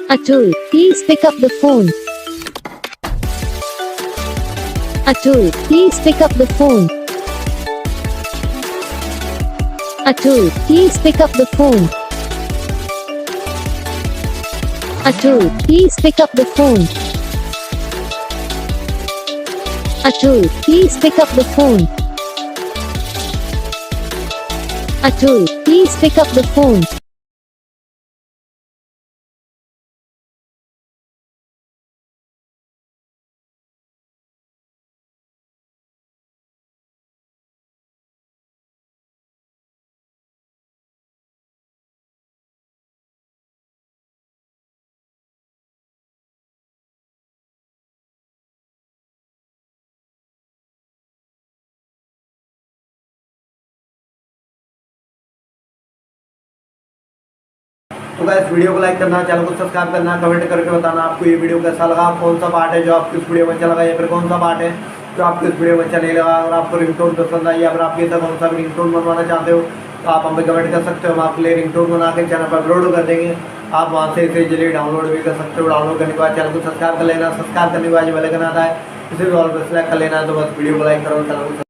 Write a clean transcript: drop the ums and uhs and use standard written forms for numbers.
Atul, please pick up the phone. Atul, please pick up the phone. Atul, please pick up the phone. Atul, please pick up the phone. Atul, please pick up the phone. Atul, please pick up the phone. तो guys video को like करना, channel को subscribe करना, comment करके बताना आपको ये video कैसा लगा, कौन सा पार्ट है जो आपको इस वीडियो में अच्छा लगा या फिर कौन सा पार्ट है जो आपको इस वीडियो में अच्छा नहीं लगा। अगर आपको रिंगटोन पसंद आई या फिर आप ये कौन सा भी रिंगटोन बनवाना चाहते हो तो आप हमें कमेंट कर सकते हो। हम आपके लिए रिंगटोन बना के चैनल पर अपलोड कर देंगे। आप वहाँ से इसे इजीली डाउनलोड भी कर सकते हो। डाउनलोड करने के बाद चैनल को सब्सक्राइब कर लेना। सब्सक्राइब करने के बाद जो बेल आइकन आता है उसे भी ऑल पर सेलेक्ट कर लेना। तो बस वीडियो को लाइक करो, चैनल को